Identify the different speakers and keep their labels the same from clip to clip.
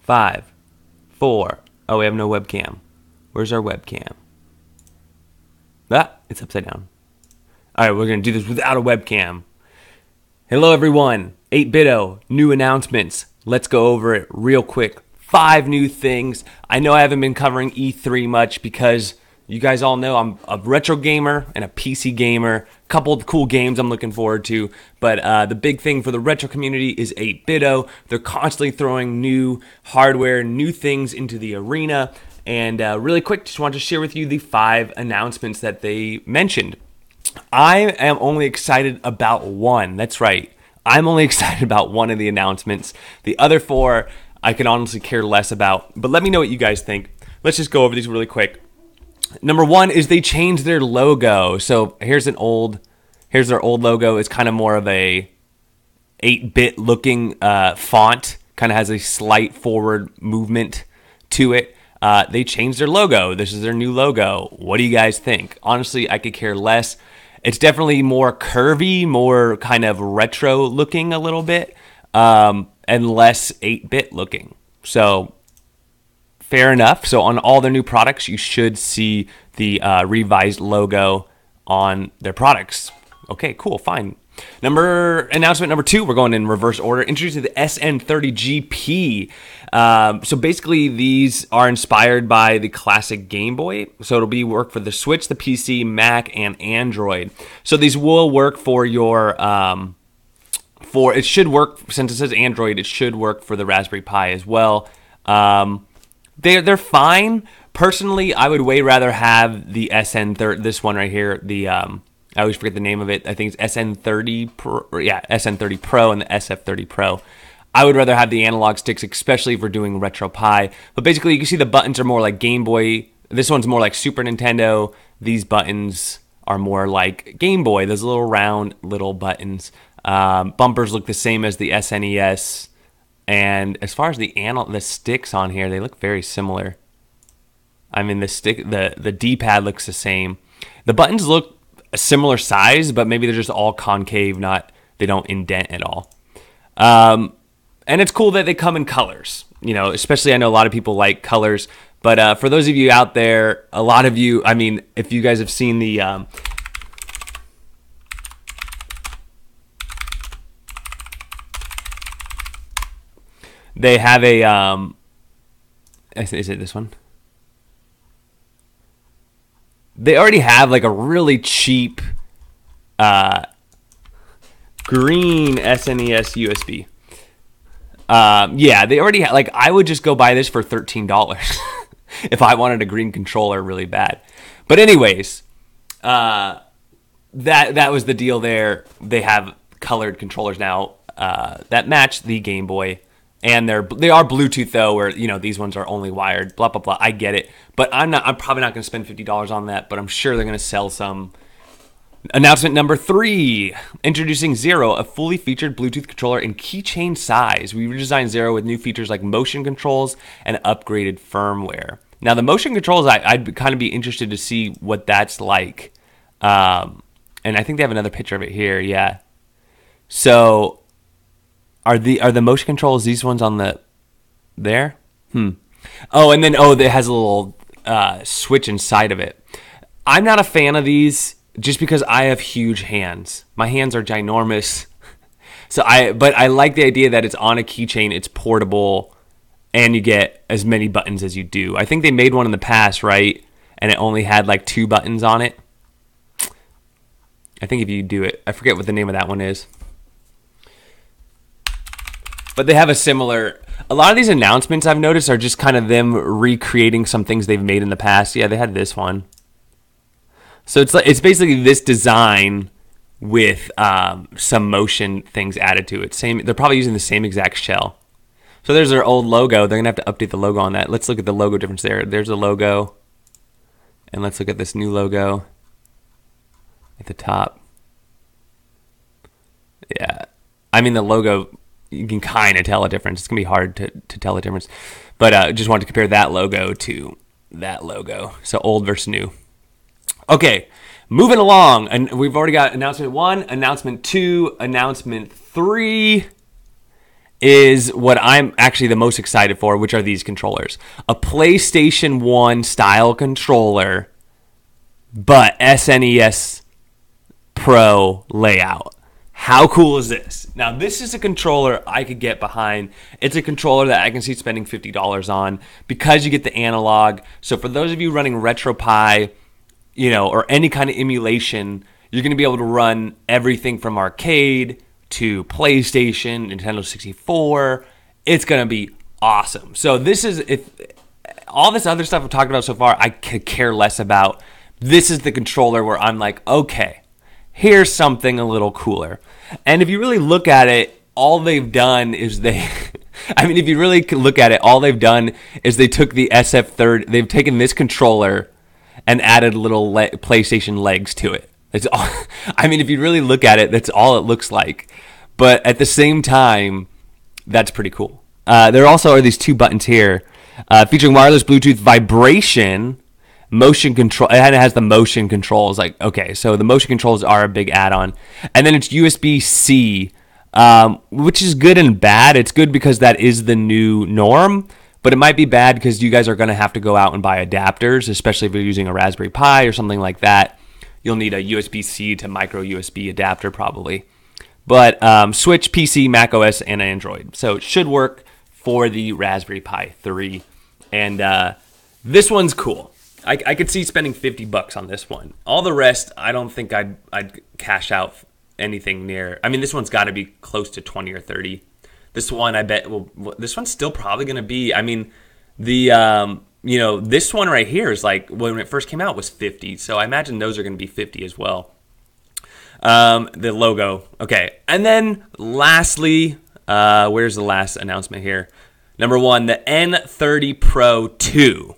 Speaker 1: 5, 4. Oh, we have no webcam. Where's our webcam? Ah, it's upside down. All right, we're going to do this without a webcam. Hello, everyone. 8BitDo, new announcements. Let's go over it real quick. 5 new things. I know I haven't been covering E3 much because you guys all know I'm a retro gamer and a PC gamer. A couple of cool games I'm looking forward to. But the big thing for the retro community is 8BitDo. They're constantly throwing new hardware, new things into the arena. And really quick, just want to share with you the 5 announcements that they mentioned. I am only excited about one. That's right. I'm only excited about one of the announcements. The other 4, I can honestly care less about. But let me know what you guys think. Let's just go over these really quick. Number 1 is they changed their logo. So here's their old logo. It's kind of more of a 8-bit looking font. Kind of has a slight forward movement to it. They changed their logo. This is their new logo. What do you guys think? Honestly, I could care less. It's definitely more curvy, more kind of retro looking a little bit, and less 8-bit looking. So fair enough. So on all their new products, you should see the revised logo on their products. Okay, cool, fine. Announcement number 2, we're going in reverse order. Introducing the SN30 GP. So basically, these are inspired by the classic Game Boy. So it'll work for the Switch, the PC, Mac, and Android. So these will work for your it should work, since it says Android, it should work for the Raspberry Pi as well. They're fine. Personally, I would way rather have the SN30, this one right here, I always forget the name of it. I think it's SN30 Pro, yeah, SN30 Pro and the SF30 Pro. I would rather have the analog sticks, especially if we're doing Retro Pi. But basically, you can see the buttons are more like Game Boy. This one's more like Super Nintendo. These buttons are more like Game Boy. Those little round little buttons. Bumpers look the same as the SNES. And as far as the sticks on here, they look very similar. I mean, the D-pad looks the same. The buttons look a similar size, but maybe they're just all concave, they don't indent at all. And it's cool that they come in colors, especially I know a lot of people like colors, but for those of you out there, a lot of you, I mean, if you guys have seen the they have a is it this one? They already have like a really cheap green SNES USB. Yeah, they already have, like, I would just go buy this for $13 if I wanted a green controller really bad. But anyways, that was the deal there. They have colored controllers now that match the Game Boy. And they are Bluetooth though, where these ones are only wired. Blah blah blah. I get it, but I'm probably not going to spend $50 on that. But I'm sure they're going to sell some. Announcement number 3: introducing Zero, a fully featured Bluetooth controller in keychain size. We redesigned Zero with new features like motion controls and upgraded firmware. Now the motion controls, I'd kind of be interested to see what that's like. And I think they have another picture of it here. Yeah. So. Are the motion controls these ones on there? Oh, and then it has a little switch inside of it. I'm not a fan of these just because I have huge hands. My hands are ginormous. But I like the idea that it's on a keychain, it's portable, and you get as many buttons as you do. I think they made one in the past, right? And it only had like 2 buttons on it. I think if you do it, I forget what the name of that one is. But they have a lot of these announcements I've noticed are just kind of them recreating some things they've made in the past. Yeah, they had this one. So it's basically this design with some motion things added to it. They're probably using the same exact shell. So there's their old logo. They're going to have to update the logo on that. Let's look at the logo difference there. There's the logo. And let's look at this new logo at the top. Yeah. I mean, the logo, you can kind of tell a difference. It's going to be hard to tell a difference. But just wanted to compare that logo to that logo. So old versus new. Okay, moving along. And we've already got announcement 1, announcement 2, announcement 3. is what I'm actually the most excited for, which are these controllers. A PlayStation 1 style controller, but SNES Pro layout. How cool is this? Now, this is a controller I could get behind. It's a controller that I can see spending $50 on because you get the analog. So for those of you running RetroPie, or any kind of emulation, you're going to be able to run everything from arcade to PlayStation, Nintendo 64. It's going to be awesome. So this is, if all this other stuff I've talked about so far, I could care less about. This is the controller where I'm like, okay, here's something a little cooler. And if you really look at it, all they've done is if you really look at it, all they've done is they took the SF30, they've taken this controller and added little PlayStation legs to it. It's all, if you really look at it, that's all it looks like. But at the same time, that's pretty cool. There also are these two buttons here, featuring wireless Bluetooth vibration, motion control, and it has the motion controls. Like, okay, so the motion controls are a big add-on. And then it's USB-C, which is good and bad. It's good because that is the new norm, but it might be bad because you guys are going to have to go out and buy adapters, especially if you're using a Raspberry Pi or something like that. You'll need a USB-C to micro USB adapter probably. But Switch, PC, Mac OS, and Android. So it should work for the Raspberry Pi 3. And this one's cool. I could see spending $50 on this one. All the rest, I don't think I'd cash out anything near. This one's got to be close to 20 or 30. This one, I bet, this one's still probably going to be, this one right here is like, when it first came out was 50. So I imagine those are going to be 50 as well. The logo. Okay. And then lastly, where's the last announcement here? Number one, the N30 Pro 2.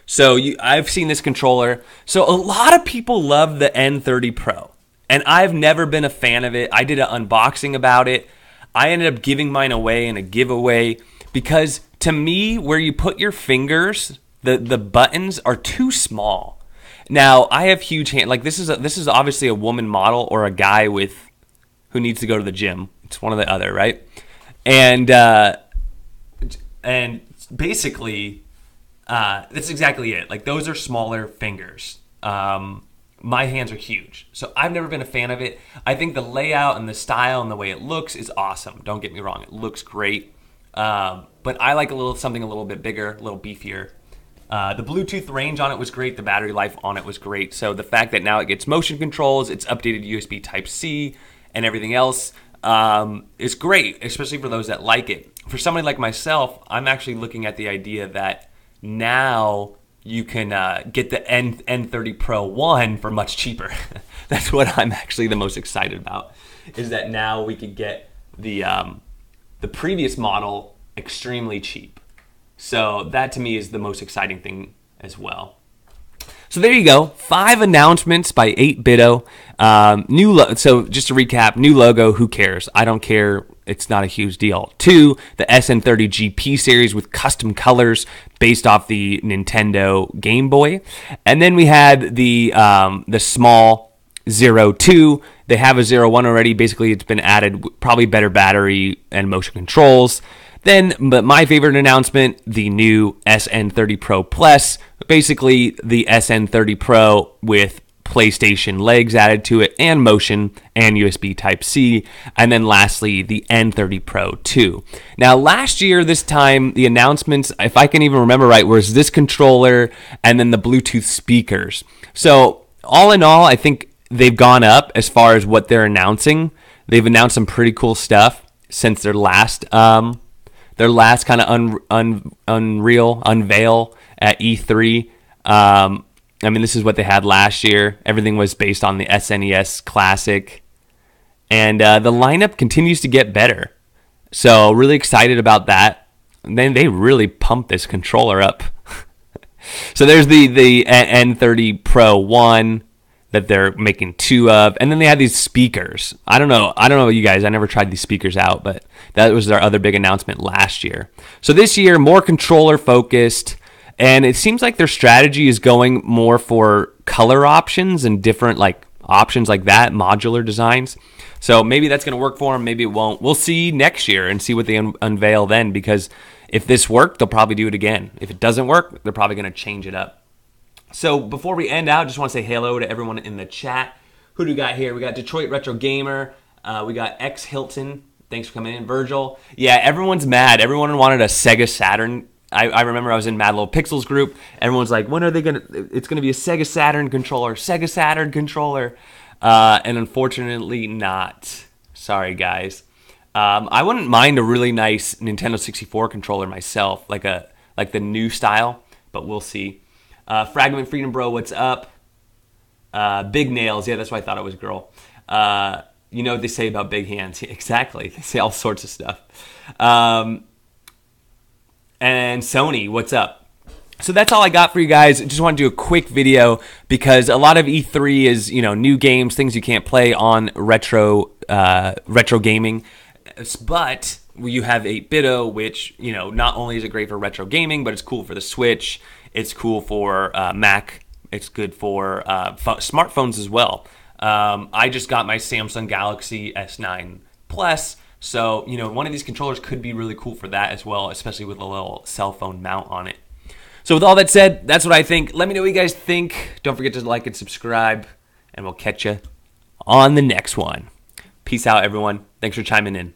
Speaker 1: So I've seen this controller. So a lot of people love the N30 Pro, and I've never been a fan of it. I did an unboxing about it. I ended up giving mine away in a giveaway because to me, where you put your fingers, the buttons are too small. Now I have huge hands. Like this is obviously a woman model or a guy who needs to go to the gym. It's one or the other, right? And basically. That's exactly it. Like those are smaller fingers. My hands are huge. So I've never been a fan of it. I think the layout and the style and the way it looks is awesome. Don't get me wrong. It looks great. But I like something a little bit bigger, a little beefier. The Bluetooth range on it was great. The battery life on it was great. So the fact that now it gets motion controls, it's updated USB Type-C and everything else is great, especially for those that like it. For somebody like myself, I'm actually looking at the idea that now you can get the N30 Pro 1 for much cheaper. That's what I'm actually the most excited about, is that now we could get the previous model extremely cheap. So that to me is the most exciting thing as well. So there you go, 5 announcements by 8BitDo. So just to recap, new logo, who cares? I don't care. It's not a huge deal. 2, the SN30 GP series with custom colors based off the Nintendo Game Boy. And then we had the small 02. They have a 01 already. Basically, it's been added, probably better battery and motion controls. But my favorite announcement, the new SN30 Pro Plus, basically the SN30 Pro with PlayStation legs added to it and motion and USB Type-C. And then lastly, the N30 Pro 2. Now last year, this time, the announcements, if I can even remember right, was this controller and then the Bluetooth speakers. So all in all, I think they've gone up as far as what they're announcing. They've announced some pretty cool stuff since their last kind of unveil at E3. This is what they had last year. Everything was based on the SNES Classic. And the lineup continues to get better. So really excited about that. And then they really pumped this controller up. So there's the N30 Pro 1 that they're making 2 of. And then they had these speakers. I don't know you guys. I never tried these speakers out, but that was their other big announcement last year. So this year, more controller focused. And it seems like their strategy is going more for color options and different options like that, modular designs. So maybe that's going to work for them. Maybe it won't. We'll see next year and see what they unveil then, because if this worked, they'll probably do it again. If it doesn't work, they're probably going to change it up. So before we end out, just want to say hello to everyone in the chat. Who do we got here? We got Detroit Retro Gamer. We got X Hilton. Thanks for coming in. Virgil. Yeah, everyone's mad. Everyone wanted a Sega Saturn. I remember I was in Mad Little Pixels group. Everyone's like, when are they going to... It's going to be a Sega Saturn controller. Sega Saturn controller. And unfortunately not. Sorry, guys. I wouldn't mind a really nice Nintendo 64 controller myself, like the new style, but we'll see. Fragment Freedom Bro, what's up? Big nails. Yeah, that's why I thought it was a girl. You know what they say about big hands. Exactly. They say all sorts of stuff. And Sony, what's up? So that's all I got for you guys. Just want to do a quick video because a lot of E3 is, you know, new games, things you can't play on retro gaming. But you have 8BitDo, which, you know, not only is it great for retro gaming, but it's cool for the Switch. It's cool for Mac. It's good for smartphones as well. I just got my Samsung Galaxy S9 Plus. So, you know, one of these controllers could be really cool for that as well, especially with a little cell phone mount on it. So with all that said, that's what I think. Let me know what you guys think. Don't forget to like and subscribe, and we'll catch you on the next one. Peace out, everyone. Thanks for chiming in.